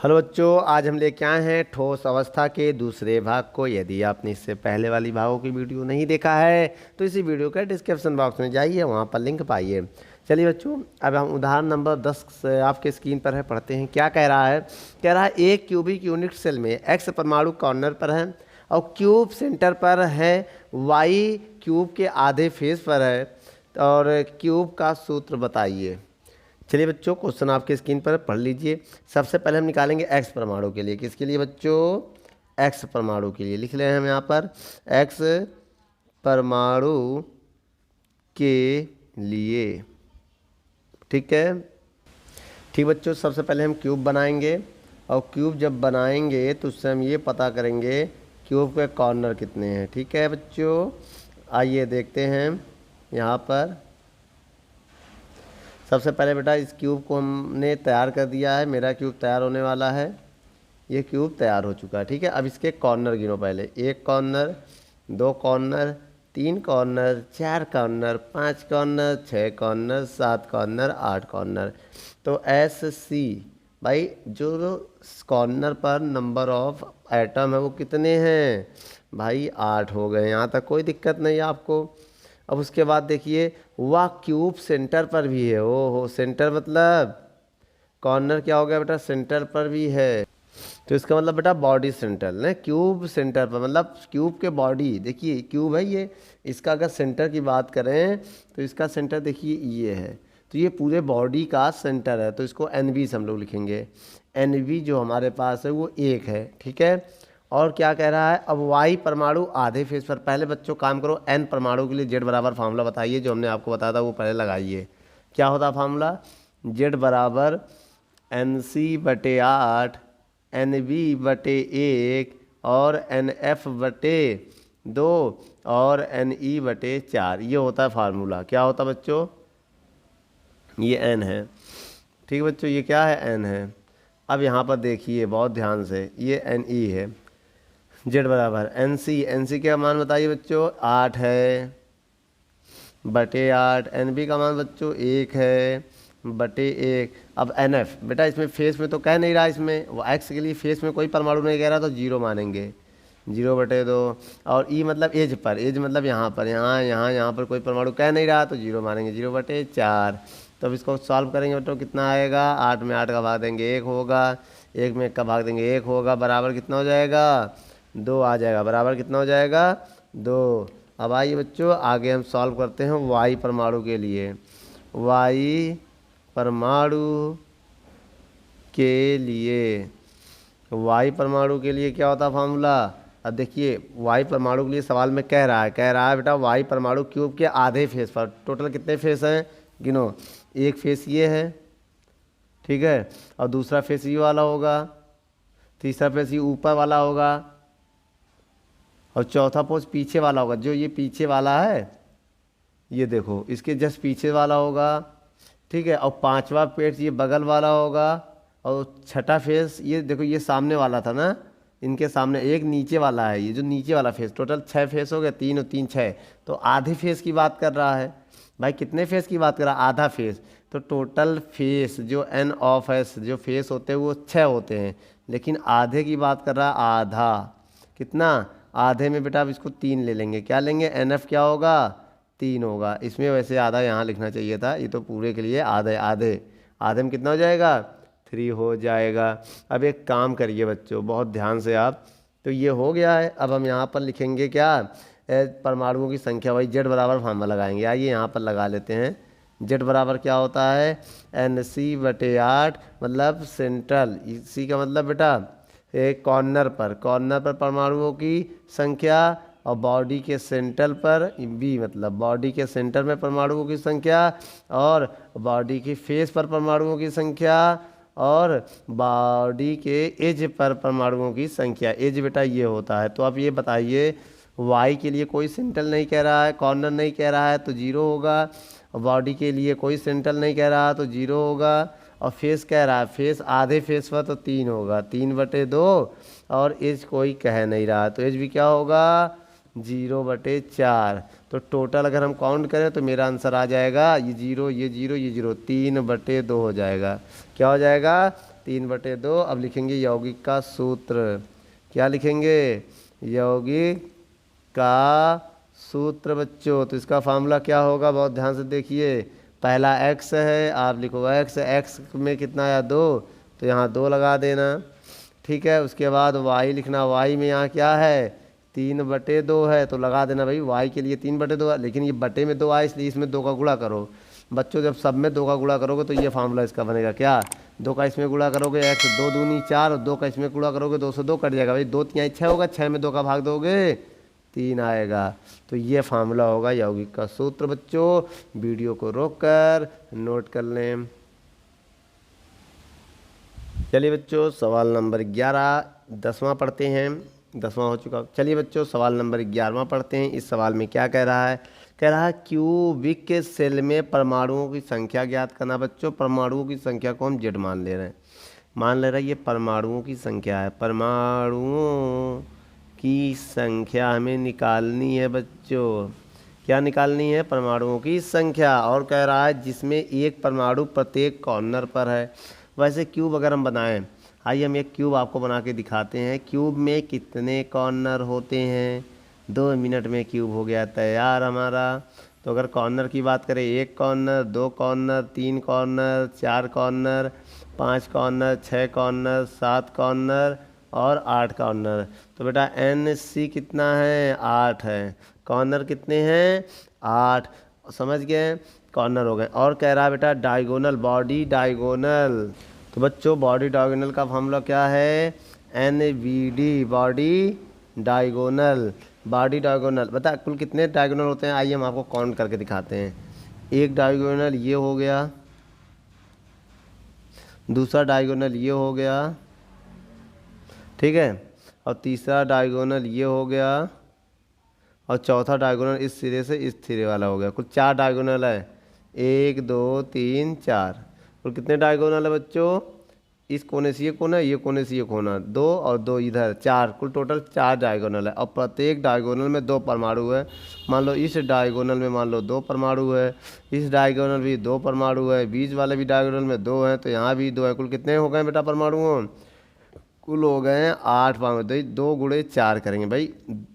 Hello बच्चों, आज हम लेके आए हैं ठोस अवस्था के दूसरे भाग को। यदि आपने इससे पहले वाली भागों की वीडियो नहीं देखा है तो इसी वीडियो का डिस्क्रिप्शन बॉक्स में जाइए, वहाँ पर लिंक पाइए। चलिए बच्चों, अब हम उदाहरण नंबर 10 से आपके स्क्रीन पर है, पढ़ते हैं। क्या कह रहा है? कह रहा है एक क्यूबिक यूनिट सेल में एक्स परमाणु कॉर्नर पर है और क्यूब सेंटर पर है, वाई क्यूब के आधे फेस पर है और क्यूब का सूत्र बताइए। चलिए बच्चों, क्वेश्चन आपके स्क्रीन पर पढ़ लीजिए। सबसे पहले हम निकालेंगे एक्स परमाणु के लिए। किसके लिए बच्चों? एक्स परमाणु के लिए। लिख रहे हैं हम यहाँ पर एक्स परमाणु के लिए। ठीक है, ठीक बच्चों, सबसे पहले हम क्यूब बनाएंगे और क्यूब जब बनाएंगे तो उससे हम ये पता करेंगे क्यूब के कॉर्नर कितने हैं। ठीक है बच्चों, आइए देखते हैं यहाँ पर। सबसे पहले बेटा इस क्यूब को हमने तैयार कर दिया है। मेरा क्यूब तैयार होने वाला है। ये क्यूब तैयार हो चुका है। ठीक है, अब इसके कॉर्नर गिनो पहले। एक कॉर्नर, दो कॉर्नर, तीन कॉर्नर, चार कॉर्नर, पांच कॉर्नर, छः कॉर्नर, सात कॉर्नर, आठ कॉर्नर। तो एस सी भाई, जो कॉर्नर पर नंबर ऑफ एटम है वो कितने हैं भाई? 8 हो गए। यहाँ तक कोई दिक्कत नहीं है आपको। अब उसके बाद देखिए, वह क्यूब सेंटर पर भी है। ओ हो, सेंटर मतलब कॉर्नर क्या हो गया बेटा? सेंटर पर भी है। तो इसका मतलब बेटा बॉडी सेंटर ना, क्यूब सेंटर पर मतलब क्यूब के बॉडी। देखिए क्यूब है ये, इसका अगर सेंटर की बात करें तो इसका सेंटर देखिए ये है। तो ये पूरे बॉडी का सेंटर है, तो इसको एन बी से हम लोग लिखेंगे। एन बी जो हमारे पास है वो 1 है। ठीक है, और क्या कह रहा है? अब वाई परमाणु आधे फेस पर। पहले बच्चों काम करो, एन परमाणु के लिए जेड बराबर फार्मूला बताइए, जो हमने आपको बताया था वो पहले लगाइए। क्या होता फार्मूला? जेड बराबर एन सी बटे 8, एन बी बटे 1 और एन एफ बटे 2 और एन ई बटे 4। ये होता है फार्मूला। क्या होता बच्चों? ये एन है। ठीक बच्चों, ये क्या है? एन है। अब यहाँ पर देखिए बहुत ध्यान से, ये एन ई है। जेड बराबर एन सी, एन सी का मान बताइए बच्चों? 8 है बटे 8। एन बी का मान बच्चों 1 है बटे 1। अब एन एफ बेटा, इसमें फेस में तो कह नहीं रहा, इसमें वो एक्स के लिए फेस में कोई परमाणु नहीं कह रहा, तो 0 मानेंगे। 0 बटे 2। और ई मतलब एज पर, एज मतलब यहाँ पर, यहाँ पर कोई परमाणु कह नहीं रहा तो 0 मानेंगे। 0 बटे 4। तो अब इसको सॉल्व करेंगे बेटा, कितना आएगा? 8 में 8 का भाग देंगे 1 होगा, 1 में 1 का भाग देंगे 1 होगा, बराबर कितना हो जाएगा? 2 आ जाएगा। बराबर कितना हो जाएगा? 2। अब आइए बच्चों आगे हम सॉल्व करते हैं वाई परमाणु के लिए। वाई परमाणु के लिए, वाई परमाणु के लिए क्या होता फार्मूला? अब देखिए वाई परमाणु के लिए सवाल में कह रहा है बेटा वाई परमाणु क्यूब के आधे फेस पर। टोटल कितने फेस हैं गिनो। एक फेस ये है, ठीक है, और दूसरा फेस ये वाला होगा, तीसरा फेस ये ऊपर वाला होगा और चौथा पोज पीछे वाला होगा। जो ये पीछे वाला है ये देखो, इसके जस्ट पीछे वाला होगा। ठीक है, और पांचवा पेज ये बगल वाला होगा और छठा फेस ये देखो, ये सामने वाला था ना, इनके सामने एक नीचे वाला है, ये जो नीचे वाला फेस। टोटल 6 फेस हो गए, 3 और 3 6। तो आधे फेस की बात कर रहा है भाई। कितने फेस की बात कर रहा है? आधा फेस। तो टोटल फेस जो एन ऑफ एस जो फेस होते हैं वो 6 होते हैं, लेकिन आधे की बात कर रहा है आधा। कितना? आधे में बेटा अब इसको 3 ले लेंगे। क्या लेंगे? एन एफ क्या होगा? 3 होगा। इसमें वैसे आधा यहाँ लिखना चाहिए था, ये तो पूरे के लिए आधे आधे। आधे में कितना हो जाएगा? 3 हो जाएगा। अब एक काम करिए बच्चों बहुत ध्यान से आप, तो ये हो गया है। अब हम यहाँ पर लिखेंगे क्या? परमाणुओं की संख्या, वही जेड बराबर फार्मूला लगाएंगे। आइए यहाँ पर लगा लेते हैं। जेड बराबर क्या होता है? एन सी बटे 8 मतलब सेंट्रल, सी का मतलब बेटा एक कॉर्नर पर परमाणुओं की संख्या, और बॉडी के सेंटर पर बी मतलब बॉडी के सेंटर में परमाणुओं की संख्या, और बॉडी की फेस पर परमाणुओं की संख्या, और बॉडी के एज पर परमाणुओं की संख्या। एज बेटा ये होता है। तो आप ये बताइए वाई के लिए कोई सेंटर नहीं कह रहा है, कॉर्नर नहीं कह रहा है तो 0 होगा। बॉडी के लिए कोई सेंटर नहीं कह रहा तो 0 होगा। और फेस कह रहा है, फेस आधे फेस पर तो 3 होगा, 3 बटे 2। और एज कोई कह नहीं रहा तो एज भी क्या होगा? 0 बटे 4। तो टोटल अगर हम काउंट करें तो मेरा आंसर आ जाएगा ये 0 ये 0 ये 0, 3 बटे 2 हो जाएगा। क्या हो जाएगा? 3/2। अब लिखेंगे यौगिक का सूत्र। क्या लिखेंगे? यौगिक का सूत्र बच्चों। तो इसका फार्मूला क्या होगा, बहुत ध्यान से देखिए। पहला x है, आप लिखो x में कितना आया 2, तो यहाँ 2 लगा देना। ठीक है, उसके बाद y लिखना। y में यहाँ क्या है 3/2 है, तो लगा देना भाई y के लिए 3/2 है, लेकिन ये बटे में 2 आए इसलिए इसमें 2 का गुणा करो। बच्चों जब सब में 2 का गुणा करोगे तो ये फार्मूला इसका बनेगा। क्या 2 का इसमें गुणा करोगे x 2 दूनी 4, और 2 का इसमें गुणा करोगे 2 से 2 कट जाएगा भाई, 2 3 6 होगा, 6 में 2 का भाग दोगे 3 आएगा। तो ये फार्मूला होगा यौगिक का सूत्र बच्चों। वीडियो को रोककर नोट कर लें। चलिए बच्चों सवाल नंबर 11 10वां पढ़ते हैं। 10वां हो चुका। चलिए बच्चों सवाल नंबर 11वां पढ़ते हैं। इस सवाल में क्या कह रहा है? कह रहा है क्यूबिक के सेल में परमाणुओं की संख्या ज्ञात करना। बच्चों परमाणुओं की संख्या को हम जेड मान ले रहे हैं। मान ले रहे हैं ये परमाणुओं की संख्या है। परमाणुओं की संख्या हमें निकालनी है बच्चों। क्या निकालनी है? परमाणुओं की संख्या। और कह रहा है जिसमें एक परमाणु प्रत्येक कॉर्नर पर है। वैसे क्यूब अगर हम बनाएं, आइए हम एक क्यूब आपको बना के दिखाते हैं। क्यूब में कितने कॉर्नर होते हैं? 2 मिनट में क्यूब हो गया तैयार हमारा। तो अगर कॉर्नर की बात करें, 1 corner, 2 corner, 3 corner, 4 corner, 5 corner, 6 corner, 7 corner और 8 कॉर्नर। तो बेटा NC कितना है? 8 है। कॉर्नर कितने हैं? 8। समझ गए? कॉर्नर हो गए। और कह रहा है बेटा डायगोनल, बॉडी डायगोनल। तो बच्चों बॉडी डायगोनल का फॉर्मूला क्या है? NBD, body diagonal. Body diagonal बता कुल कितने डायगोनल होते हैं? आइए हम आपको काउंट करके दिखाते हैं। एक डायगोनल ये हो गया, दूसरा डायगोनल ये हो गया, ठीक है, और तीसरा डायगोनल ये हो गया, और चौथा डायगोनल इस सिरे से इस सिरे वाला हो गया। कुल 4 डायगोनल है। 1 2 3 4। कुल कितने डायगोनल है बच्चों? इस कोने से ये कोना, ये कोने से ये कोना, 2 और 2 इधर, 4। कुल टोटल 4 डायगोनल है। और प्रत्येक डायगोनल में 2 परमाणु है। मान लो इस डायगोनल में मान लो 2 परमाणु है, इस डायगोनल भी 2 परमाणु है, बीच वाले भी डायगोनल में 2 हैं, तो यहाँ भी 2 है। कुल कितने हो गए बेटा परमाणु? कुल हो गए हैं 8 परमाणु। 2 गुणे 4 करेंगे भाई,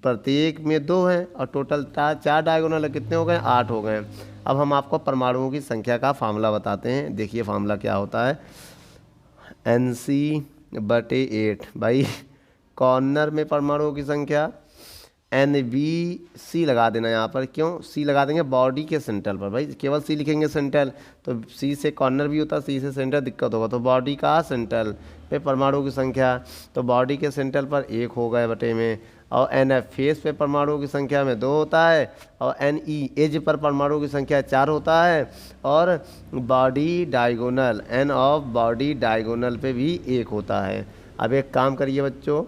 प्रत्येक में 2 हैं और टोटल 4 डायगोनल है। कितने हो गए? 8 हो गए। अब हम आपको परमाणुओं की संख्या का फार्मूला बताते हैं। देखिए फार्मूला क्या होता है। NC/8 भाई कॉर्नर में परमाणुओं की संख्या। NBC लगा देना यहाँ पर। क्यों C लगा देंगे? बॉडी के सेंटर पर भाई, केवल C लिखेंगे सेंटर, तो C से कॉर्नर भी होता है, C से सेंटर दिक्कत होगा। तो बॉडी का सेंटर पे परमाणुओं की संख्या, तो बॉडी के सेंटर पर 1 हो गए बटे में। और NF फेस पे परमाणुओं की संख्या में 2 होता है, और NE एज पर परमाणुओं की संख्या 4 होता है, और body diagonal N of body diagonal पे भी 1 होता है। अब एक काम करिए बच्चों,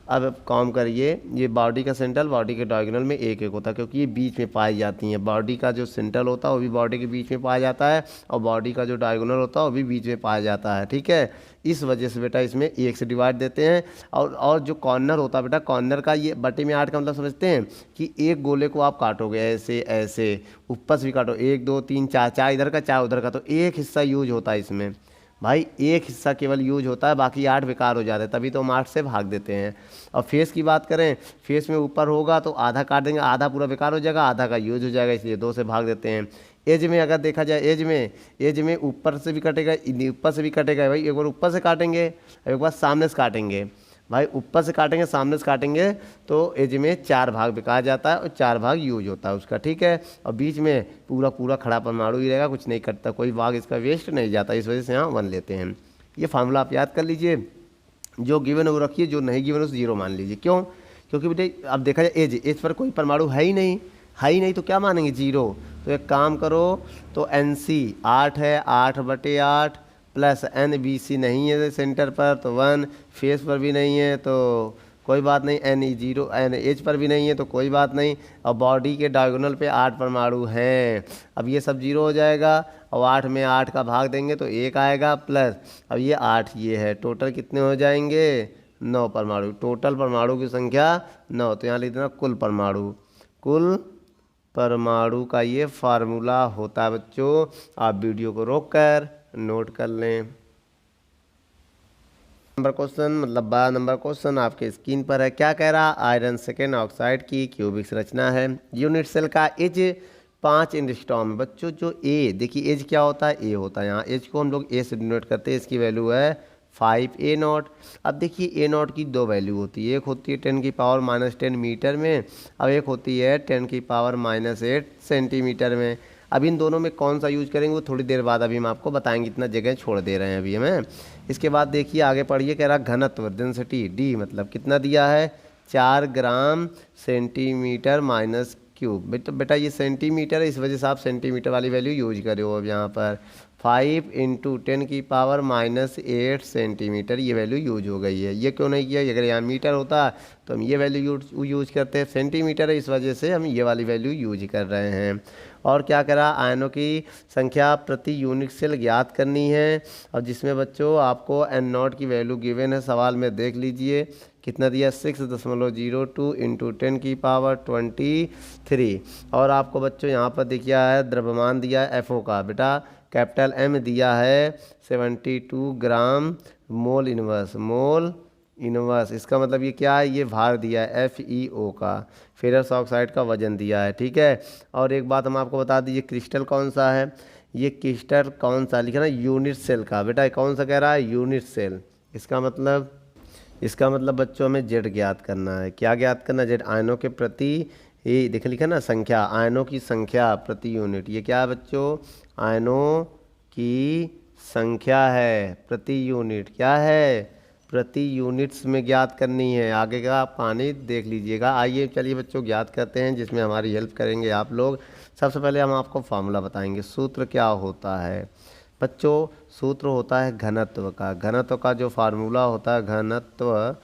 अब काम करिए, ये बॉडी का सेंट्रल बॉडी के डायगोनल में 1 1 होता है, क्योंकि ये बीच में पाई जाती हैं। बॉडी का जो सेंट्रल होता है वो भी बॉडी के बीच में पाया जाता है, और बॉडी का जो डायगोनल होता है वो भी बीच में पाया जाता है। ठीक है, इस वजह से बेटा इसमें 1 से डिवाइड देते हैं। और जो कॉर्नर होता है बेटा, कॉर्नर का ये बटे में 8 का मतलब समझते हैं कि एक गोले को आप काटोगे ऐसे ऐसे, ऊपर से भी काटो, 1 2 3 4, 4 इधर का 4 उधर का, तो एक हिस्सा यूज होता है इसमें भाई, एक हिस्सा केवल यूज होता है, बाकी 8 बेकार हो जाते हैं, तभी तो हम 8 से भाग देते हैं। और फेस की बात करें, फेस में ऊपर होगा तो आधा काट देंगे, आधा पूरा बेकार हो जाएगा, आधा का यूज हो जाएगा, इसलिए 2 से भाग देते हैं। एज में अगर देखा जाए, एज में ऊपर से भी कटेगा, ऊपर से भी कटेगा भाई। एक बार ऊपर से काटेंगे, एक बार सामने से काटेंगे भाई। ऊपर से काटेंगे, सामने से काटेंगे, तो एज में 4 भाग बेकार जाता है और 4 भाग यूज होता है उसका। ठीक है, और बीच में पूरा पूरा खड़ा परमाणु ही रहेगा, कुछ नहीं कटता, कोई भाग इसका वेस्ट नहीं जाता, इस वजह से यहाँ 1 लेते हैं। ये फार्मूला आप याद कर लीजिए। जो गिवन है वो रखिए, जो नहीं गिवन उसे 0 मान लीजिए। क्यों? क्योंकि बेटे अब देखा जाए एज पर कोई परमाणु है ही नहीं, तो क्या मानेंगे? 0। तो एक काम करो, तो NC 8 है, 8/8 प्लस NBC नहीं है सेंटर पर तो 1, फेस पर भी नहीं है तो कोई बात नहीं, NE 0, NH पर भी नहीं है तो कोई बात नहीं, और बॉडी के डायगोनल पे 8 परमाणु हैं। अब ये सब 0 हो जाएगा, और 8 में 8 का भाग देंगे तो 1 आएगा, प्लस अब ये 8 ये है, टोटल कितने हो जाएंगे? 9 परमाणु। टोटल परमाणु की संख्या 9। तो यहाँ लिख देना कुल परमाणु। कुल परमाणु का ये फार्मूला होता है बच्चों। आप वीडियो को रोक कर नोट कर लें। नंबर क्वेश्चन मतलब 12 नंबर क्वेश्चन आपके स्क्रीन पर है। क्या कह रहा? आयरन सेकेंड ऑक्साइड की क्यूबिक संरचना है। यूनिट सेल का एज 5 एंगस्ट्रॉम है। बच्चों जो ए, देखिए एज क्या होता है? ए होता है। यहाँ एज को हम लोग ए से डिनोट करते हैं। इसकी वैल्यू है 5a0। अब देखिए a0 की दो वैल्यू होती है, एक होती है 10 की पावर -10 मीटर में, अब एक होती है 10 की पावर -8 सेंटीमीटर में। अब इन दोनों में कौन सा यूज करेंगे वो थोड़ी देर बाद अभी हम आपको बताएंगे, इतना जगह छोड़ दे रहे हैं अभी हमें। इसके बाद देखिए आगे पढ़िए, कह रहा घनत्व डेंसिटी डी मतलब कितना दिया है? 4 ग्राम सेंटीमीटर माइनस क्यूब। बेटा ये सेंटीमीटर है, इस वजह से आप सेंटीमीटर वाली वैल्यू यूज करे हो। अब यहाँ पर 5 × 10 की पावर -8 सेंटीमीटर ये वैल्यू यूज हो गई है। ये क्यों नहीं किया? अगर यहाँ मीटर होता तो हम ये वैल्यू यूज करते हैं। सेंटीमीटर है, इस वजह से हम ये वाली वैल्यू यूज कर रहे हैं। और क्या करा? आयनों की संख्या प्रति यूनिट सेल ज्ञात करनी है। और जिसमें बच्चों आपको n0 की वैल्यू गिवन है, सवाल में देख लीजिए कितना दिया? 6.02 × 10 की पावर 23। और आपको बच्चों यहाँ पर दिया है द्रव्यमान दिया है FO का। बेटा कैपिटल M दिया है 72 ग्राम मोल इनवर्स। इसका मतलब ये क्या है? ये भार दिया है FeO का। फेरस ऑक्साइड का वजन दिया है, ठीक है। और एक बात हम आपको बता दीजिए, क्रिस्टल कौन सा है? ये क्रिस्टल कौन सा लिखा ना? यूनिट सेल का। बेटा कौन सा कह रहा है? Unit cell. इसका मतलब बच्चों हमें जेड ज्ञात करना है। क्या ज्ञात करना? जेड आयनों के प्रति, ये देख लिखा ना संख्या, आयनों की संख्या प्रति यूनिट। ये क्या है बच्चों? आयनों की संख्या है प्रति यूनिट। क्या है? प्रति यूनिट्स में ज्ञात करनी है। आगे का पानी देख लीजिएगा। आइए चलिए बच्चों ज्ञात करते हैं, जिसमें हमारी हेल्प करेंगे आप लोग। सबसे पहले हम आपको फार्मूला बताएंगे। सूत्र क्या होता है बच्चों? सूत्र होता है घनत्व का। घनत्व का जो फार्मूला होता है घनत्व,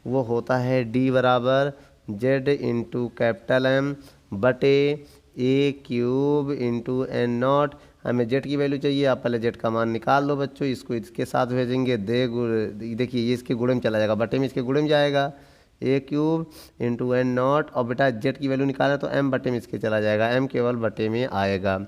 वो होता है D बराबर Z × कैपिटल M बटे A³ × n0। हमें जेड की वैल्यू चाहिए, आप पहले जेड का मान निकाल लो बच्चों। इसको इसके साथ भेजेंगे, देखिए ये इसके गुणे में चला जाएगा, बटे में इसके गुणे में जाएगा A³ × n0। और बेटा जेड की वैल्यू निकालें तो m बटे में इसके चला जाएगा, m केवल बटे में आएगा।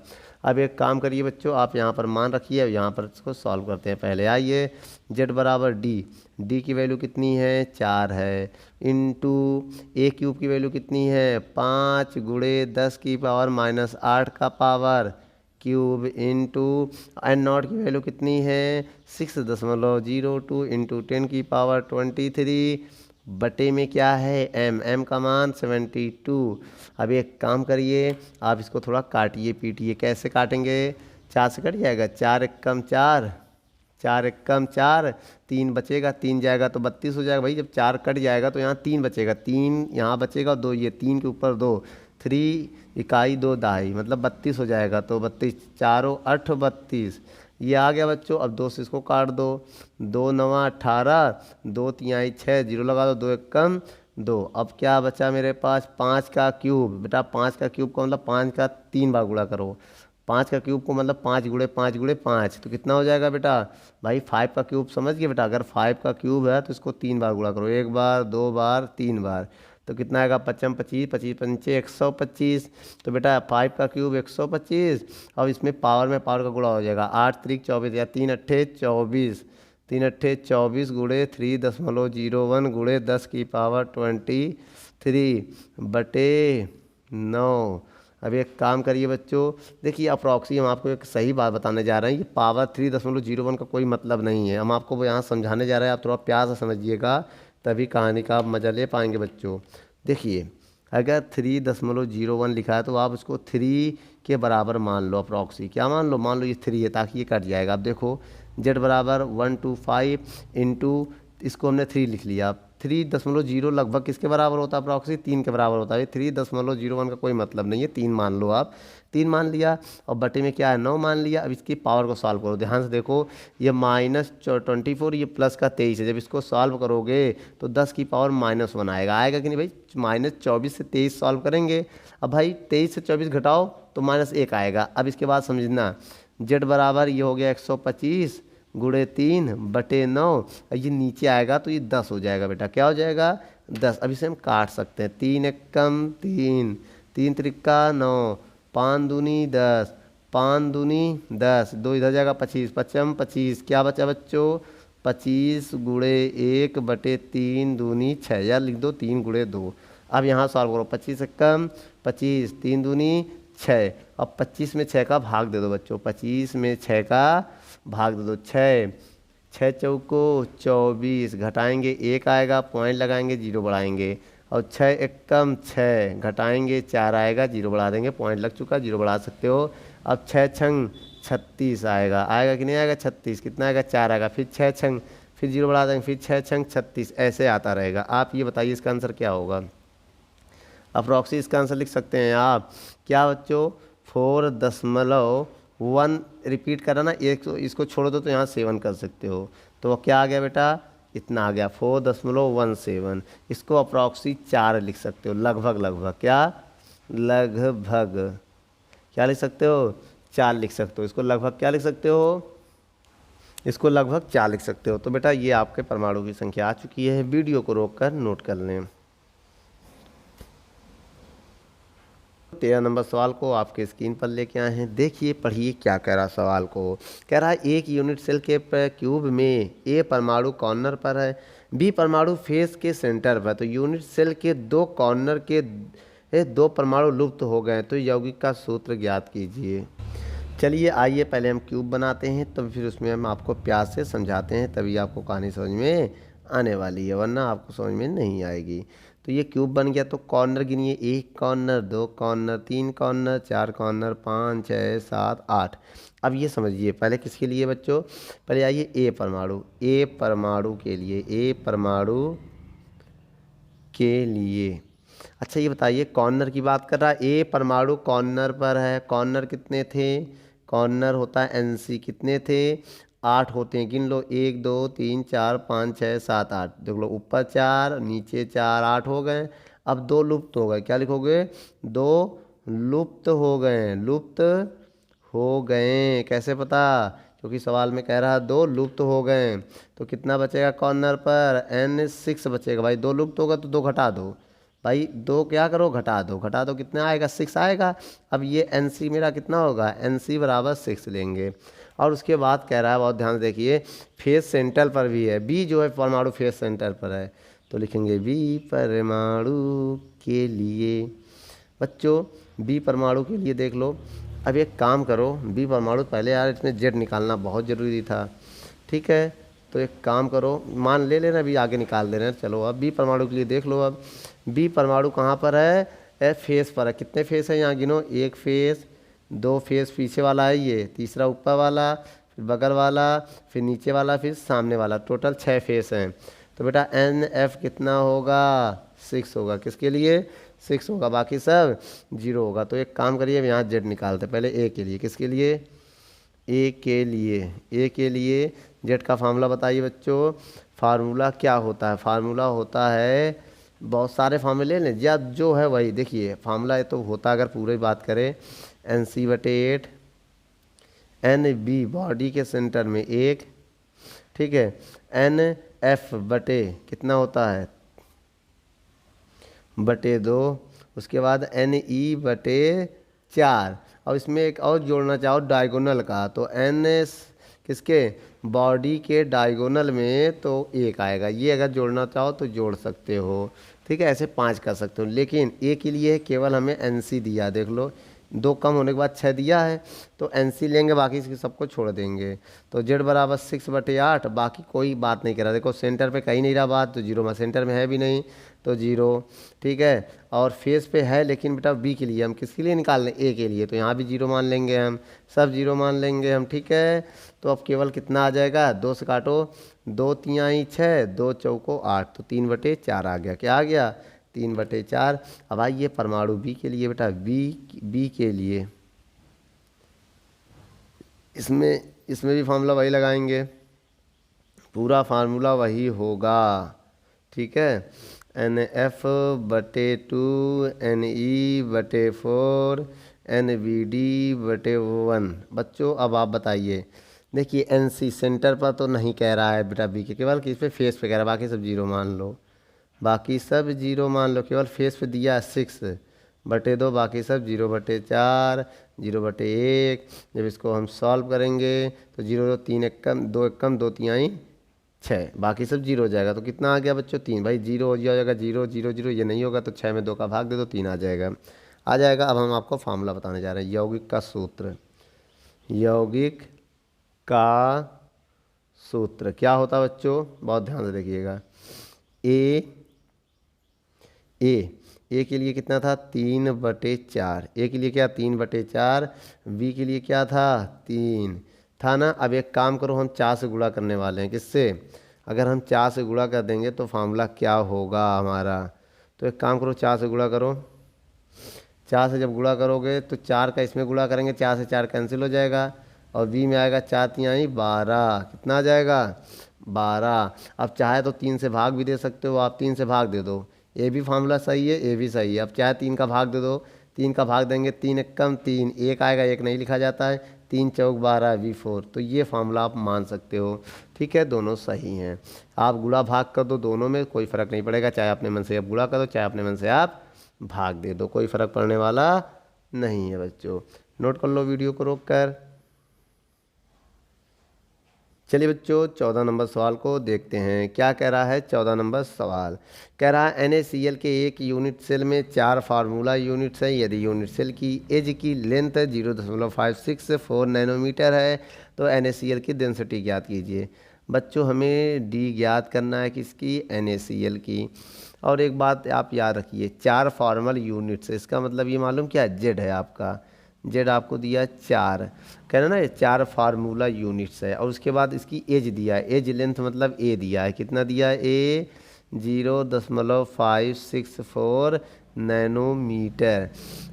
अब एक काम करिए बच्चों, आप यहाँ पर मान रखिए, यहाँ पर इसको सॉल्व करते हैं पहले। आइए जेड बराबर डी की वैल्यू कितनी है? 4 है। इंटू A³ की वैल्यू कितनी है? 5 × 10 की पावर -8 का पावर क्यूब इंटू n0 की वैल्यू कितनी है? 6.02 × 10 की पावर 23 बटे में क्या है? m का मान 72। अब एक काम करिए, आप इसको थोड़ा काटिए पीटिए। कैसे काटेंगे? 4 से कट जाएगा, 4 एकम 4, 4 एकम 4, 3 बचेगा, 3 जाएगा तो 32 हो जाएगा। भाई जब 4 कट जाएगा तो यहाँ 3 बचेगा, 3 यहाँ बचेगा, 2 ये 3 के ऊपर 2, 3 इकाई 2 दहाई मतलब 32 हो जाएगा। तो 32 4 8 32 ये आ गया बच्चों। अब 2 से इसको काट दो, 2 9 18, 2 3 6, 0 लगा दो, 2 एकम 2। अब क्या बचा मेरे पास? 5 का क्यूब। बेटा 5 का क्यूब का मतलब 5 का 3 बार गुणा करो। 5 का क्यूब को मतलब 5 × 5 × 5 तो कितना हो जाएगा बेटा? भाई 5 का क्यूब समझ गए बेटा? अगर 5 का क्यूब है तो इसको 3 बार गुणा करो, 1 बार 2 बार 3 बार, तो कितना आएगा? 55 25 25 पंचे 125। तो बेटा 5 का क्यूब 125। अब इसमें पावर में पावर का गुणा हो जाएगा, 8 3 24 या 3 8 24, 3 8 24 × 3.01 × 10 की पावर 23 बटे 9। अब एक काम करिए बच्चों, देखिए अप्रॉक्सी हम आपको एक सही बात बताने जा रहे हैं। ये पावर 3.01 का कोई मतलब नहीं है, हम आपको वो यहाँ समझाने जा रहे हैं। आप थोड़ा प्यार से समझिएगा, तभी कहानी का आप मज़ा ले पाएंगे बच्चों। देखिए अगर 3.01 लिखा है तो आप उसको 3 के बराबर मान लो। अप्रॉक्सी क्या मान लो? मान लो ये 3 है, ताकि ये कट जाएगा। अब देखो जेड बराबर 125 इंटू, इसको हमने 3 लिख लिया। 3.0 लगभग किसके बराबर होता है? अप्रॉक्सी 3 के बराबर होता है। 3.01 का कोई मतलब नहीं है, 3 मान लो आप। 3 मान लिया और बटे में क्या है? 9 मान लिया। अब इसकी पावर को सॉल्व करो, ध्यान से देखो। ये -24, ये प्लस का 23 है। जब इसको सॉल्व करोगे तो 10 की पावर -1 आएगा। आएगा कि नहीं भाई? -24 से 23 सॉल्व करेंगे। अब भाई 23 से 24 घटाओ तो -1 आएगा। अब इसके बाद समझना, जेड बराबर ये हो गया 125 × 3 बटे 9। ये नीचे आएगा तो ये 10 हो जाएगा बेटा। क्या हो जाएगा? 10। अब इसे हम काट सकते हैं, 3 एकम 3, 3 त्रिका 9, 5 दूनी 10, 5 दूनी 10, 2 इधर जाएगा 25, 55 25। क्या बचा बच्चों? 25 गुणे 1/3 दूनी 6, या लिख दो 3 गुणे 2। अब यहाँ सॉल्व करो, 25 से कम 25, 3 दूनी 6। अब 25 में 6 का भाग दे दो बच्चों, 25 में 6 का भाग दे दो, 6 चौको 24, घटाएंगे 1 आएगा, पॉइंट लगाएंगे, 0 बढ़ाएंगे, और 6 एकम 6, घटाएंगे 4 आएगा, 0 बढ़ा देंगे, पॉइंट लग चुका, 0 बढ़ा सकते हो। अब 6 छंग 36 आएगा, आएगा कि नहीं आएगा 36, कितना आएगा 4 आएगा, फिर 6 छंग, फिर 0 बढ़ा देंगे, फिर 6 छंग 36, ऐसे आता रहेगा। आप ये बताइए इसका आंसर क्या होगा। अप्रॉक्सी इसका आंसर लिख सकते हैं आप, क्या बच्चों 4.1, रिपीट करा ना, एक इसको छोड़ दो तो यहाँ 7 कर सकते हो, तो वो क्या आ गया बेटा, इतना आ गया 4.17। इसको अप्रॉक्सी 4 लिख सकते हो, लगभग लगभग, क्या लगभग क्या लिख सकते हो, 4 लिख सकते हो। इसको लगभग क्या लिख सकते हो, इसको लगभग 4 लिख सकते हो। तो बेटा ये आपके परमाणु की संख्या आ चुकी है, वीडियो को रोककर नोट कर लें। 13 नंबर सवाल को आपके स्क्रीन पर लेके आए हैं, देखिए पढ़िए क्या कह रहा सवाल को। कह रहा है एक यूनिट सेल के क्यूब में ए परमाणु कॉर्नर पर है, बी परमाणु फेस के सेंटर पर। तो यूनिट सेल के 2 कॉर्नर के 2 परमाणु लुप्त हो गए, तो यौगिक का सूत्र ज्ञात कीजिए। चलिए आइए पहले हम क्यूब बनाते हैं, तब फिर उसमें हम आपको प्यार से समझाते हैं, तभी आपको कहानी समझ में आने वाली है, वरना आपको समझ में नहीं आएगी। तो ये क्यूब बन गया, तो कॉर्नर गिनिए, 1 कॉर्नर, 2 कॉर्नर, 3 कॉर्नर, 4 कॉर्नर, 5 6 7 8। अब ये समझिए पहले किसके लिए बच्चों, पहले आइए ए परमाणु, ए परमाणु के लिए, ए परमाणु के लिए। अच्छा ये बताइए कॉर्नर की बात कर रहा है, ए परमाणु कॉर्नर पर है, कॉर्नर कितने थे, कॉर्नर होता है एनसी, कितने थे 8 होते हैं, गिन लो 1 2 3 4 5 6 7 8, देख लो ऊपर 4 नीचे 4, 8 हो गए। अब 2 लुप्त हो गए, क्या लिखोगे 2 लुप्त हो गए, लुप्त हो गए, कैसे पता, क्योंकि सवाल में कह रहा है 2 लुप्त हो गए। तो कितना बचेगा कॉर्नर पर, N6 बचेगा भाई, 2 लुप्त होगा तो 2 घटा दो भाई, 2 क्या करो घटा दो, घटा दो कितना आएगा 6 आएगा। अब ये NC मेरा कितना होगा, NC बराबर 6 लेंगे। और उसके बाद कह रहा है, बहुत ध्यान से देखिए, फेस सेंटर पर भी है, बी जो है परमाणु फेस सेंटर पर है, तो लिखेंगे बी परमाणु के लिए। बच्चों बी परमाणु के लिए देख लो, अब एक काम करो, बी परमाणु पहले यार इसमें जेड निकालना बहुत ज़रूरी था, ठीक है, तो एक काम करो, मान ले लेना अभी आगे निकाल दे रहे हैं। चलो अब बी परमाणु के लिए देख लो, अब बी परमाणु कहाँ पर है, फेस पर है, कितने फेस है यहाँ गिनो, 1 फेस, 2 फेस पीछे वाला है ये, तीसरा ऊपर वाला, फिर बगल वाला, फिर नीचे वाला, फिर सामने वाला, टोटल 6 फेस हैं। तो बेटा NF कितना होगा 6 होगा, किसके लिए 6 होगा, बाकी सब 0 होगा। तो एक काम करिए, यहाँ जेड निकालते, पहले ए के लिए, किसके लिए, ए के लिए, ए के लिए जेड का फार्मूला बताइए बच्चों। फार्मूला क्या होता है, फार्मूला होता है, बहुत सारे फार्मूले लें या जो है वही, देखिए फार्मूला ये तो होता है, अगर पूरी बात करें NC/8, NB बॉडी के सेंटर में 1, ठीक है, NF बटे कितना होता है बटे 2, उसके बाद NE/4, और इसमें एक और जोड़ना चाहो डायगोनल का, तो NS किसके बॉडी के डायगोनल में तो 1 आएगा, ये अगर जोड़ना चाहो तो जोड़ सकते हो, ठीक है, ऐसे 5 कर सकते हो। लेकिन ए के लिए केवल हमें NC दिया, देख लो 2 कम होने के बाद 6 दिया है, तो NC लेंगे, बाकी इसके सबको छोड़ देंगे। तो जेड बराबर 6/8, बाकी कोई बात नहीं कर रहा, देखो सेंटर पे कहीं नहीं रहा बात, तो 0 में, सेंटर में है भी नहीं तो 0, ठीक है, और फेस पे है, लेकिन बेटा बी के लिए हम किसके लिए निकाल लें, ए के लिए, तो यहाँ भी 0 मान लेंगे हम, सब 0 मान लेंगे हम, ठीक है। तो अब केवल कितना आ जाएगा, 2 से काटो, 2 तिहाई 6, 2 चौको 8, तो 3/4 आ गया, क्या आ गया 3/4। अब आइए परमाणु बी के लिए बेटा, बी के लिए, इसमें भी फार्मूला वही लगाएंगे, पूरा फार्मूला वही होगा, ठीक है, NF/2, NE/4, NBD/1। बच्चों अब आप बताइए, देखिए NC सेंटर पर तो नहीं कह रहा है बेटा बी के, केवल किस पे फेस पे कह रहा है, बाकी सब 0 मान लो, बाकी सब 0 मान लो, केवल फेस पे दिया 6/2, बाकी सब 0/4, 0/1। जब इसको हम सॉल्व करेंगे तो 0 3 एकम 2 एकम 2 तिहाई 6, बाकी सब जीरो हो जाएगा। तो कितना आ गया बच्चों 3। भाई जीरो हो जाएगा, 0 0 0 ये नहीं होगा, तो 6 में 2 का भाग दे दो 3 आ जाएगा। अब हम आपको फार्मूला बताने जा रहे हैं, यौगिक का सूत्र। यौगिक का सूत्र क्या होता है बच्चों, बहुत ध्यान से देखिएगा। ए के लिए कितना था 3/4, ए के लिए क्या 3/4, बी के लिए क्या था 3 था ना। अब एक काम करो, हम 4 से गुणा करने वाले हैं। किससे, अगर हम 4 से गुणा कर देंगे तो फार्मूला क्या होगा हमारा। तो एक काम करो, 4 से गुणा करो। 4 से जब गुणा करोगे तो 4 का इसमें गुणा करेंगे, 4 से 4 कैंसिल हो जाएगा, और बी में आएगा 4 तिहाई 12। कितना आ जाएगा 12। अब चाहे तो 3 से भाग भी दे सकते हो आप, 3 से भाग दे दो, ये भी फार्मूला सही है, ये भी सही है। अब चाहे 3 का भाग दे दो, 3 का भाग देंगे 3 एकम 3, एक आएगा, एक नहीं लिखा जाता है, 3 चौक 12 V4। तो ये फार्मूला आप मान सकते हो। ठीक है, दोनों सही हैं। आप गुणा भाग कर दो, दोनों में कोई फ़र्क नहीं पड़ेगा, चाहे अपने मन से आप गुणा कर दो, चाहे अपने मन से आप भाग दे दो, कोई फ़र्क पड़ने वाला नहीं है बच्चों। नोट कर लो वीडियो को रोक कर। चलिए बच्चों 14 नंबर सवाल को देखते हैं, क्या कह रहा है 14 नंबर सवाल। कह रहा है NaCl के एक यूनिट सेल में 4 फार्मूला यूनिट्स हैं। यदि यूनिट सेल की एज की लेंथ 0.564 नैनोमीटर है तो NaCl की डेंसिटी ज्ञात कीजिए। बच्चों हमें डी ज्ञात करना है, किसकी, NaCl की। और एक बात आप याद रखिए, 4 फार्मल यूनिट्स, इसका मतलब ये मालूम क्या, जेड है आपका, जेड आपको दिया 4, कहना ना ये 4 फार्मूला यूनिट्स है। और उसके बाद इसकी एज दिया है, एज लेंथ मतलब ए दिया है, कितना दिया है ए 0.564 नैनोमीटर।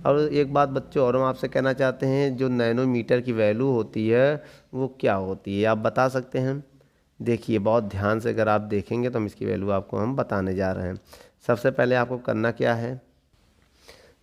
और एक बात बच्चों और हम आपसे कहना चाहते हैं, जो नैनोमीटर की वैल्यू होती है वो क्या होती है, आप बता सकते हैं। देखिए बहुत ध्यान से अगर आप देखेंगे तो हम इसकी वैल्यू आपको हम बताने जा रहे हैं। सबसे पहले आपको करना क्या है,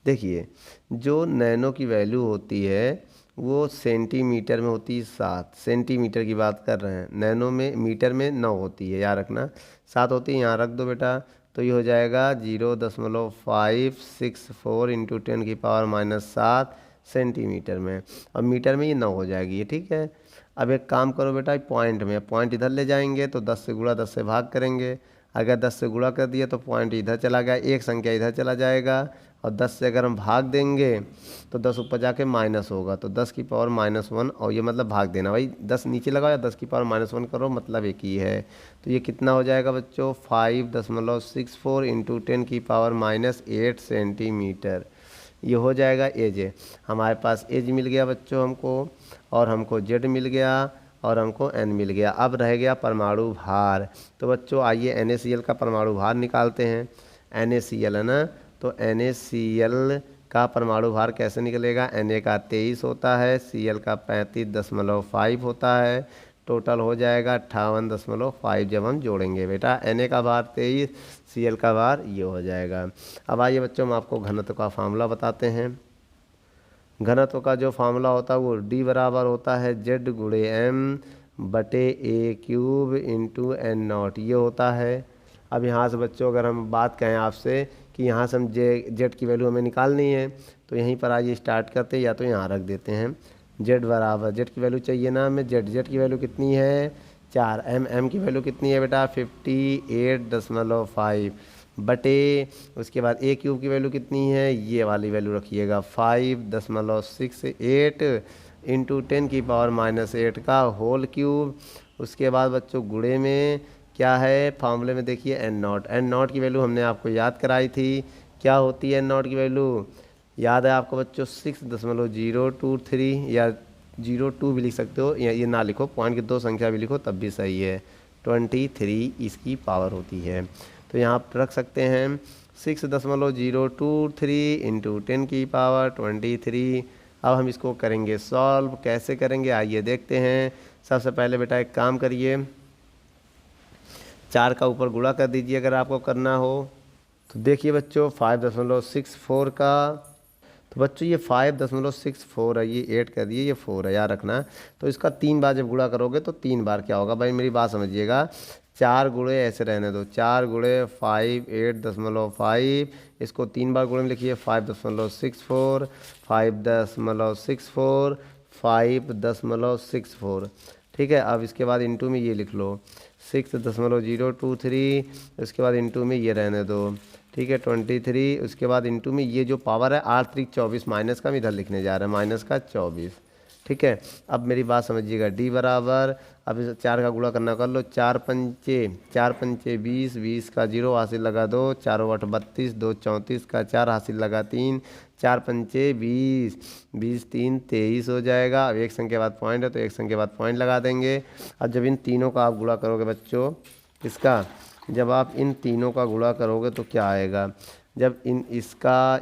देखिए जो नैनो की वैल्यू होती है वो सेंटीमीटर में होती है 7, सेंटीमीटर की बात कर रहे हैं, नैनो में मीटर में 9 होती है, याद रखना 7 होती है, यहाँ रख दो बेटा। तो ये हो जाएगा 0.564 इंटू 10⁻⁻7 सेंटीमीटर में, और मीटर में ये 9 हो जाएगी, ठीक है। अब एक काम करो बेटा, पॉइंट में, पॉइंट इधर ले जाएंगे तो 10 से गुणा 10 से भाग करेंगे, अगर 10 से गुणा कर दिया तो पॉइंट इधर चला गया, एक संख्या इधर चला जाएगा, और 10 से अगर हम भाग देंगे तो 10 ऊपर जाके माइनस होगा, तो 10⁻⁻1, और ये मतलब भाग देना, भाई 10 नीचे लगाओ या 10⁻⁻1 करो, मतलब एक ही है। तो ये कितना हो जाएगा बच्चों 5.64 इंटू 10⁻⁸ सेंटीमीटर, ये हो जाएगा एज। हमारे पास एज मिल गया बच्चों हमको, और हमको जेड मिल गया, और हमको एन मिल गया। अब रह गया परमाणु भार। तो बच्चों आइए NaCl का परमाणु भार निकालते हैं। NaCl है ना, तो NaCl का परमाणु भार कैसे निकलेगा, Na का 23 होता है, Cl का 35.5 होता है, टोटल हो जाएगा 58.5 जब हम जोड़ेंगे बेटा। Na का भार 23, Cl का भार ये हो जाएगा। अब आइए बच्चों हम आपको घनत्व का फार्मूला बताते हैं। घनत्व का जो फार्मूला होता है वो D बराबर होता है Z गुणे M बटे A³ इंटू N0, ये होता है। अब यहाँ से बच्चों अगर हम बात कहें आपसे कि यहाँ से हम जेड की वैल्यू हमें निकालनी है, तो यहीं पर आइए स्टार्ट करते हैं, या तो यहाँ रख देते हैं। जेड बराबर, जेड की वैल्यू चाहिए ना हमें, जेड की वैल्यू कितनी है 4, एम की वैल्यू कितनी है बेटा 58.5 बटे, उसके बाद A³ की वैल्यू कितनी है, ये वाली वैल्यू रखिएगा 5.68 इंटू 10⁻⁻8 का होल क्यूब। उसके बाद बच्चों गुणे में क्या है, फार्मूले में देखिए N0 की वैल्यू हमने आपको याद कराई थी, क्या होती है N0 की वैल्यू, याद है आपको बच्चों 6.023, या 02 भी लिख सकते हो, या ये ना लिखो, पॉइंट की 2 संख्या भी लिखो तब भी सही है, 23 इसकी पावर होती है। तो यहाँ पर रख सकते हैं 6.023 इंटू 10⁻23। अब हम इसको करेंगे सॉल्व, कैसे करेंगे आइए देखते हैं। सबसे पहले बेटा एक काम करिए, 4 का ऊपर गुणा कर दीजिए अगर आपको करना हो तो। देखिए बच्चों 5.64 का, तो बच्चों ये 5.64 है, ये 8 कर दिए, ये 4 है, याद रखना। तो इसका 3 बार जब गुणा करोगे तो 3 बार क्या होगा, भाई मेरी बात समझिएगा, 4 गुणे ऐसे रहने दो, 4 गुणे 5.5, इसको 3 बार गुणे में लिखिए 5.64 5.64 5.64, ठीक है। अब इसके बाद इंटू में ये लिख लो 6.023, उसके बाद इंटू में ये रहने दो, ठीक है 23, उसके बाद इंटू में ये जो पावर है 8 3 24, माइनस का हम इधर लिखने जा रहे हैं, माइनस का 24, ठीक है। अब मेरी बात समझिएगा, डी बराबर, अब इस 4 का गुणा करना कर लो, 4 पंचे 20, 20 का 0 हासिल लगा 2, 4 8 32, 2 34 का 4 हासिल लगा 3, 4 पंचे 20, 20 3 23 हो जाएगा। अब एक संख्या के बाद पॉइंट है तो एक संख्या के बाद पॉइंट लगा देंगे। अब जब इन तीनों का आप गुणा करोगे बच्चों, इसका जब आप इन तीनों का गुणा करोगे तो क्या आएगा, जब इन इसका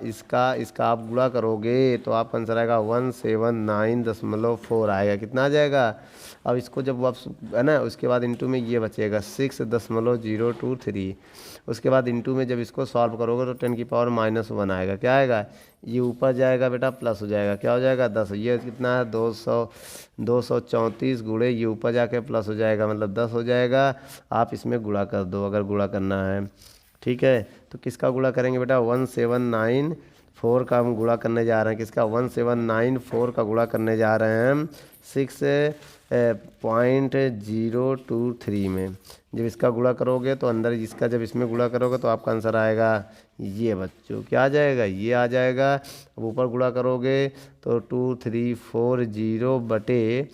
आप गुणा करोगे तो आपका आंसर आएगा 179.4 आएगा। कितना आ जाएगा, अब इसको जब आप है ना, उसके बाद इंटू में ये बचेगा 6.023, उसके बाद इंटू में जब इसको सॉल्व करोगे तो 10 की पावर -1 आएगा। क्या आएगा, ये ऊपर जाएगा बेटा प्लस हो जाएगा, क्या हो जाएगा 10, ये कितना है 234 गुणे ये ऊपर जाके प्लस हो जाएगा, मतलब 10 हो जाएगा। आप इसमें गुणा कर दो अगर गुणा करना है, ठीक है। तो किसका गुणा करेंगे बेटा, 1794 का हम गुणा करने जा रहे हैं, किसका 1794 का गुणा करने जा रहे हैं हम 6.023 में। जब इसका गुणा करोगे तो अंदर इसका जब इसमें गुणा करोगे तो आपका आंसर आएगा ये बच्चों, क्या आ जाएगा, ये आ जाएगा। अब ऊपर गुणा करोगे तो 2340 बटे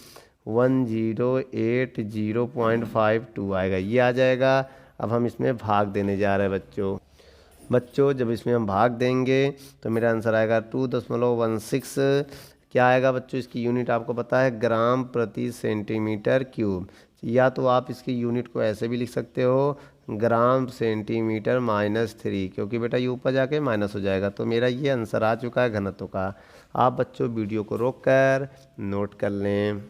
1080.52 आएगा, ये आ जाएगा। अब हम इसमें भाग देने जा रहे हैं बच्चों जब इसमें हम भाग देंगे तो मेरा आंसर आएगा 2.16, क्या आएगा बच्चों, इसकी यूनिट आपको पता है ग्राम प्रति सेंटीमीटर क्यूब, या तो आप इसकी यूनिट को ऐसे भी लिख सकते हो ग्राम सेंटीमीटर -3, क्योंकि बेटा ये ऊपर जाके माइनस हो जाएगा। तो मेरा ये आंसर आ चुका है घनत्व का। आप बच्चों वीडियो को रोक कर नोट कर लें।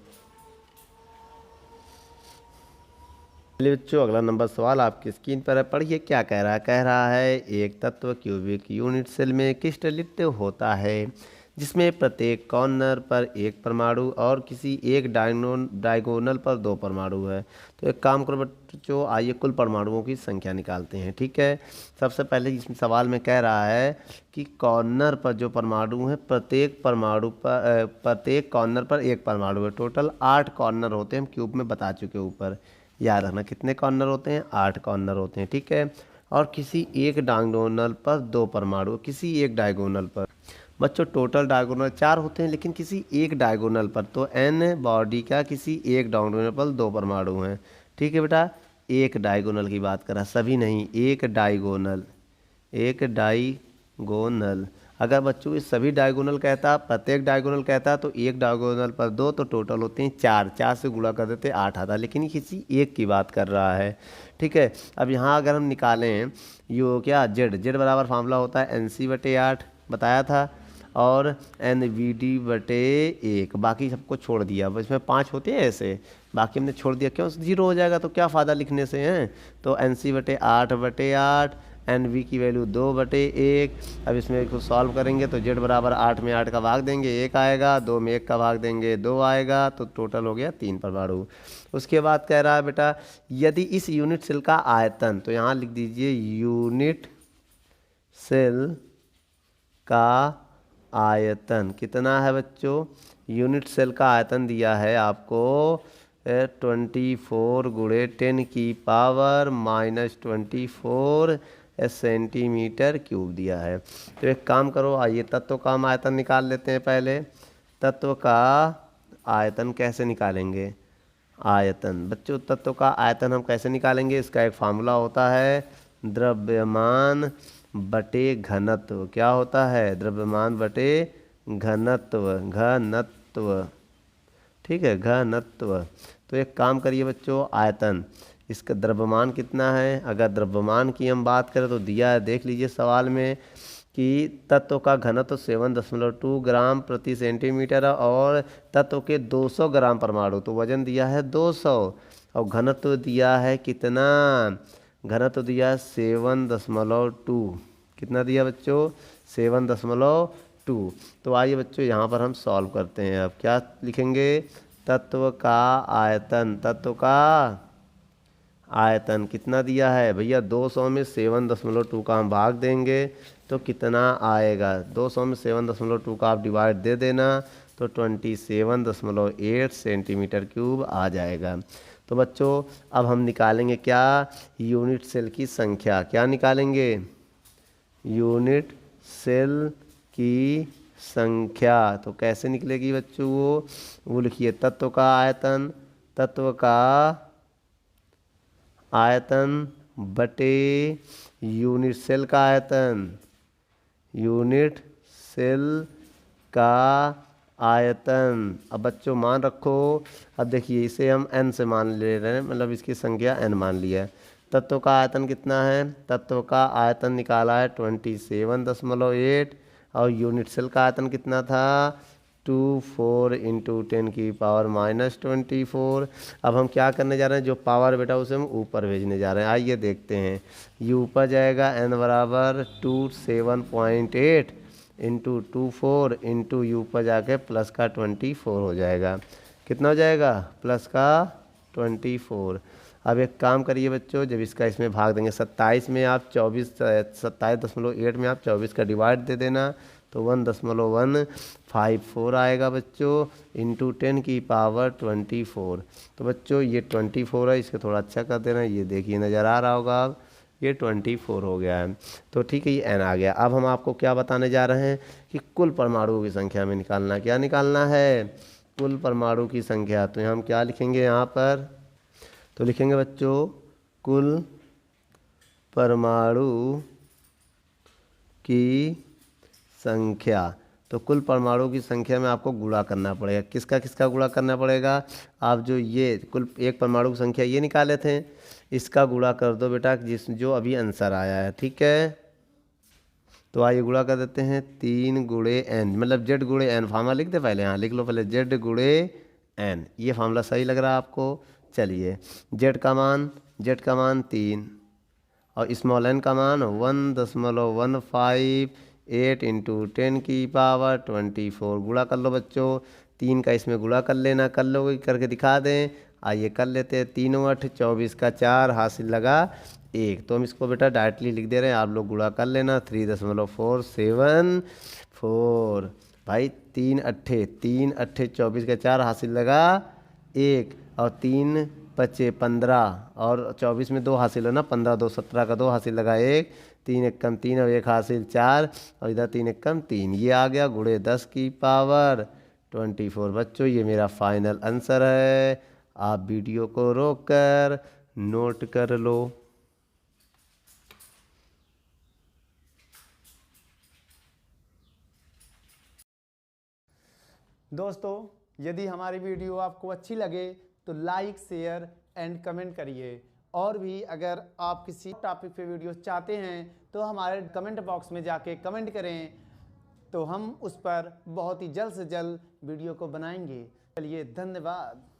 चलिए बच्चों अगला नंबर सवाल आपकी स्क्रीन पर है, पढ़िए क्या कह रहा है एक तत्व क्यूबिक यूनिट सेल में क्रिस्टलित होता है जिसमें प्रत्येक कॉर्नर पर एक परमाणु और किसी एक डायगोनल पर 2 परमाणु है। तो एक काम करो बच्चों, आइए कुल परमाणुओं की संख्या निकालते हैं, ठीक है। सबसे पहले इस सवाल में कह रहा है कि कॉर्नर पर जो परमाणु है प्रत्येक कॉर्नर पर एक परमाणु है। टोटल 8 कॉर्नर होते हैं, हम क्यूब में बता चुके ऊपर, याद रखना कितने कॉर्नर होते हैं, 8 कॉर्नर होते हैं, ठीक है। और किसी एक डायगोनल पर 2 परमाणु, किसी एक डायगोनल पर बच्चों टोटल डायगोनल 4 होते हैं लेकिन किसी एक डायगोनल पर, तो एन बॉडी का किसी एक डायगोनल पर 2 परमाणु हैं, ठीक है बेटा। एक डायगोनल की बात करा, सभी नहीं, एक डायगोनल। अगर बच्चों इस सभी डायगोनल कहता, प्रत्येक डायगोनल कहता तो एक डायगोनल पर 2, तो टोटल होते हैं 4 से गुणा कर देते 8 आता, लेकिन किसी एक की बात कर रहा है, ठीक है। अब यहाँ अगर हम निकालें यो क्या जेड बराबर फार्मूला होता है NC/8 बताया था, और NVD/1, बाकी सबको छोड़ दिया। अब इसमें 5 होते हैं ऐसे, बाकी हमने छोड़ दिया, क्यों 0 हो जाएगा तो क्या फ़ायदा लिखने से हैं। तो NC/8/8, NV की वैल्यू 2/1। अब इसमें कुछ सॉल्व करेंगे तो Z बराबर 8 में 8 का भाग देंगे 1 आएगा, 2 में 1 का भाग देंगे 2 आएगा, तो टोटल हो गया 3 परमाणु। उसके बाद कह रहा है बेटा यदि इस यूनिट सेल का आयतन, तो यहाँ लिख दीजिए यूनिट सेल का आयतन कितना है बच्चों, यूनिट सेल का आयतन दिया है आपको 24 गुणे 10 की पावर -24 सेंटीमीटर क्यूब दिया है। तो एक काम करो, आइए तत्व का हम आयतन निकाल लेते हैं। पहले तत्व का आयतन कैसे निकालेंगे, आयतन बच्चों तत्व का आयतन हम कैसे निकालेंगे, इसका एक फार्मूला होता है द्रव्यमान बटे घनत्व। क्या होता है, द्रव्यमान बटे घनत्व, ठीक है, घनत्व। तो एक काम करिए बच्चों, आयतन इसका द्रव्यमान कितना है, अगर द्रव्यमान की हम बात करें तो दिया है, देख लीजिए सवाल में कि तत्व का घनत्व 7.2 ग्राम प्रति सेंटीमीटर और तत्व के 200 ग्राम परमाणु, तो वजन दिया है 200 और घनत्व दिया है कितना, घनत्व दिया है 7.2, कितना दिया बच्चों 7.2। तो आइए बच्चों यहाँ पर हम सॉल्व करते हैं। अब क्या लिखेंगे, तत्व का आयतन कितना दिया है भैया 200 में 7.2 का हम भाग देंगे तो कितना आएगा, 200 में 7.2 का आप डिवाइड दे देना तो 27.8 सेंटीमीटर क्यूब आ जाएगा। तो बच्चों अब हम निकालेंगे क्या, यूनिट सेल की संख्या। क्या निकालेंगे, यूनिट सेल की संख्या। तो कैसे निकलेगी बच्चों वो लिखिए, तत्व का आयतन, तत्व का आयतन बटे यूनिट सेल का आयतन, यूनिट सेल का आयतन। अब बच्चों मान रखो, अब देखिए इसे हम n से मान ले रहे हैं, मतलब इसकी संख्या n मान लिया है। तत्व का आयतन कितना है, तत्व का आयतन निकाला है 27.8 और यूनिट सेल का आयतन कितना था 24 × 10⁻24। अब हम क्या करने जा रहे हैं, जो पावर बेटा उसे हम ऊपर भेजने जा रहे हैं। आइए देखते हैं, ये ऊपर जाएगा n बराबर 27.8 × 24 × यू पर जाके प्लस का 24 हो जाएगा। कितना हो जाएगा, प्लस का 24। अब एक काम करिए बच्चों, जब इसका इसमें भाग देंगे 27 में आप 27.8 में आप 24 का डिवाइड दे देना, तो 1.154 आएगा बच्चों, इंटू 10⁻24। तो बच्चों ये 24 है, इसको थोड़ा अच्छा कर देना। ये देखिए नज़र आ रहा होगा आप, ये 24 हो गया है। तो ठीक है, ये n आ गया। अब हम आपको क्या बताने जा रहे हैं कि कुल परमाणुओं की संख्या में निकालना, क्या निकालना है, कुल परमाणु की संख्या। तो हम क्या लिखेंगे यहाँ पर, तो लिखेंगे बच्चों कुल परमाणु की संख्या। तो कुल परमाणु की संख्या में आपको गुणा करना पड़ेगा। किसका किसका गुणा करना पड़ेगा, आप जो ये कुल एक परमाणु की संख्या ये निकाले थे, इसका गुणा कर दो बेटा जो अभी आंसर आया है। ठीक है, तो आइए गुणा कर देते हैं, 3 × n, मतलब z × n फार्मूला लिख दे पहले, हाँ लिख लो पहले, z × n। ये फार्मूला सही लग रहा है आपको। चलिए z का मान 3 और स्मॉल n का मान 1.158 × 10⁻24। गुणा कर लो बच्चों, 3 का इसमें गुणा कर लेना, कर लो करके दिखा दें। आइए कर लेते हैं, 3 × 8 24 का 4 हासिल लगा 1। तो हम इसको बेटा डायरेक्टली लिख दे रहे हैं, आप लोग गुणा कर लेना, 3.474 भाई। 3 अट्ठे 24 का 4 हासिल लगा 1 और 3 बचे 15 और 24 में 2 हासिल हो ना, 15 2 17 का 2 हासिल लगा 1, 3 एकम 3 और 1 हासिल 4 और इधर 3 एकम 3। ये आ गया गुणे 10⁻24। बच्चों ये मेरा फाइनल आंसर है। आप वीडियो को रोककर नोट कर लो। दोस्तों यदि हमारी वीडियो आपको अच्छी लगे तो लाइक शेयर एंड कमेंट करिए, और भी अगर आप किसी टॉपिक पे वीडियो चाहते हैं तो हमारे कमेंट बॉक्स में जाके कमेंट करें, तो हम उस पर बहुत ही जल्द से जल्द वीडियो को बनाएंगे। चलिए धन्यवाद।